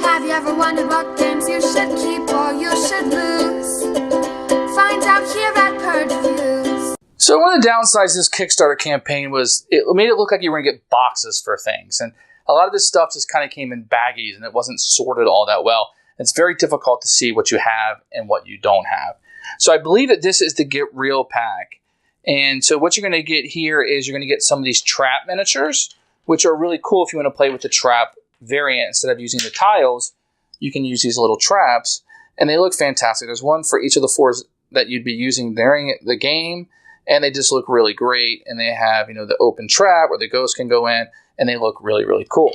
Have you ever wondered what games you should keep or you should lose? Find out here at Purge Reviews. So one of the downsides of this Kickstarter campaign was it made it look like you were going to get boxes for things. And a lot of this stuff just kind of came in baggies and it wasn't sorted all that well. It's very difficult to see what you have and what you don't have. So I believe that this is the Get Real pack. And so what you're going to get here is you're going to get some of these trap miniatures, which are really cool if you want to play with the trap variant. Instead of using the tiles, you can use these little traps. And they look fantastic. There's one for each of the fours that you'd be using during the game. And they just look really great. And they have, the open trap where the ghost can go in. And they look really, really cool.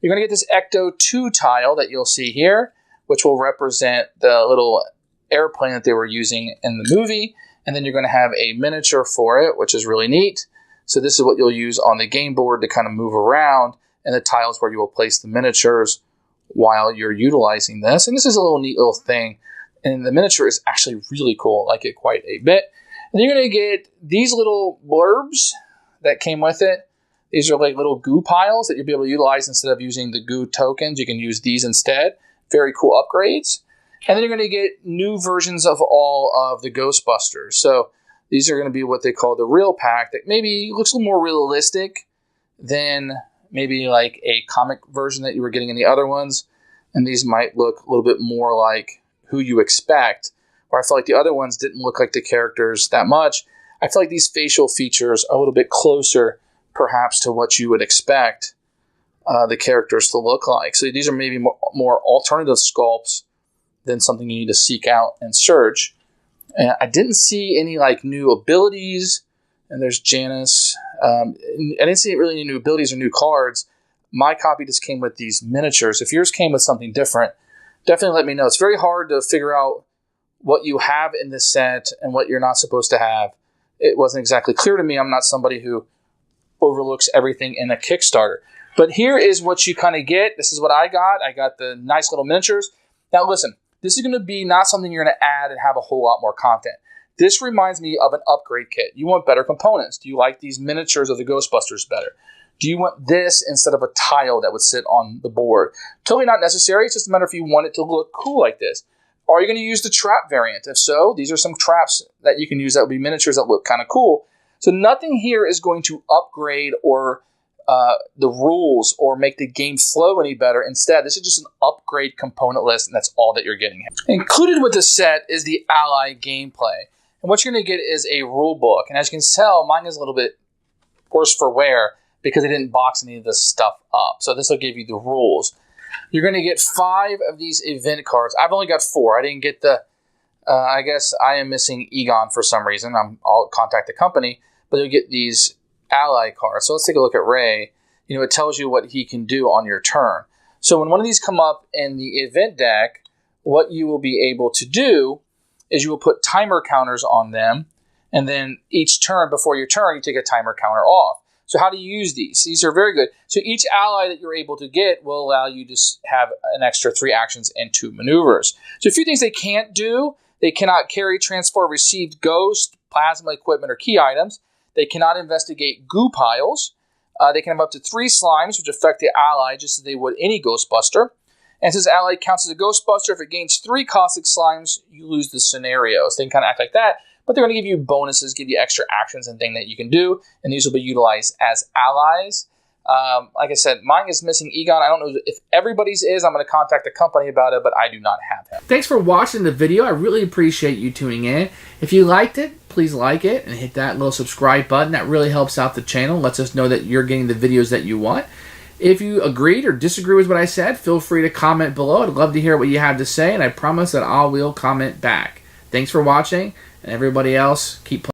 You're going to get this Ecto 2 tile that you'll see here, which will represent the little airplane that they were using in the movie. And then you're going to have a miniature for it, which is really neat. So this is what you'll use on the game board to kind of move around. And the tiles where you will place the miniatures while you're utilizing this. And this is a little neat little thing. And the miniature is actually really cool. I like it quite a bit. And you're going to get these little blurbs that came with it. These are like little goo piles that you'll be able to utilize instead of using the goo tokens. You can use these instead. Very cool upgrades. And then you're going to get new versions of all of the Ghostbusters. So these are going to be what they call the real pack that maybe looks a little more realistic than maybe like a comic version that you were getting in the other ones. And these might look a little bit more like who you expect. Where I feel like the other ones didn't look like the characters that much. I feel like these facial features are a little bit closer perhaps to what you would expect the characters to look like. So these are maybe more alternative sculpts than something you need to seek out and search. And I didn't see any like new abilities. And there's Janice. I didn't see really any new abilities or new cards. My copy just came with these miniatures. If yours came with something different, definitely let me know. It's very hard to figure out what you have in this set and what you're not supposed to have. It wasn't exactly clear to me. I'm not somebody who overlooks everything in a Kickstarter. But here is what you kind of get. This is what I got. I got the nice little miniatures. Now listen, this is going to be not something you're going to add and have a whole lot more content. This reminds me of an upgrade kit. You want better components. Do you like these miniatures of the Ghostbusters better? Do you want this instead of a tile that would sit on the board? Totally not necessary. It's just a matter if you want it to look cool like this. Are you going to use the trap variant? If so, these are some traps that you can use that would be miniatures that look kind of cool. So nothing here is going to upgrade or the rules or make the game flow any better. Instead, this is just an upgrade component list, and that's all that you're getting. Included with the set is the ally gameplay. And what you're going to get is a rule book. And as you can tell, mine is a little bit worse for wear because they didn't box any of this stuff up. So this will give you the rules. You're going to get 5 of these event cards. I've only got 4. I didn't get the, I guess I am missing Egon for some reason. I'll contact the company. But you'll get these ally cards. So let's take a look at Ray. It tells you what he can do on your turn. So when one of these come up in the event deck, what you will be able to do is you will put timer counters on them. And then each turn, before your turn, you take a timer counter off. So how do you use these? These are very good. So each ally that you're able to get will allow you to have an extra 3 actions and 2 maneuvers. So a few things they can't do. They cannot carry, transport, received ghost, plasma equipment, or key items. They cannot investigate goo piles. They can have up to 3 slimes, which affect the ally just as they would any Ghostbuster. And since ally counts as a Ghostbuster, if it gains 3 caustic slimes, you lose the scenarios. They can kind of act like that. But they're going to give you bonuses, give you extra actions and things that you can do. And these will be utilized as allies. Like I said, mine is missing Egon. I don't know if everybody's is. I'm going to contact the company about it, but I do not have him. Thanks for watching the video. I really appreciate you tuning in. If you liked it, please like it and hit that little subscribe button. That really helps out the channel. Lets us know that you're getting the videos that you want. If you agreed or disagree with what I said, feel free to comment below. I'd love to hear what you have to say, and I promise that I will comment back. Thanks for watching, and everybody else, keep playing.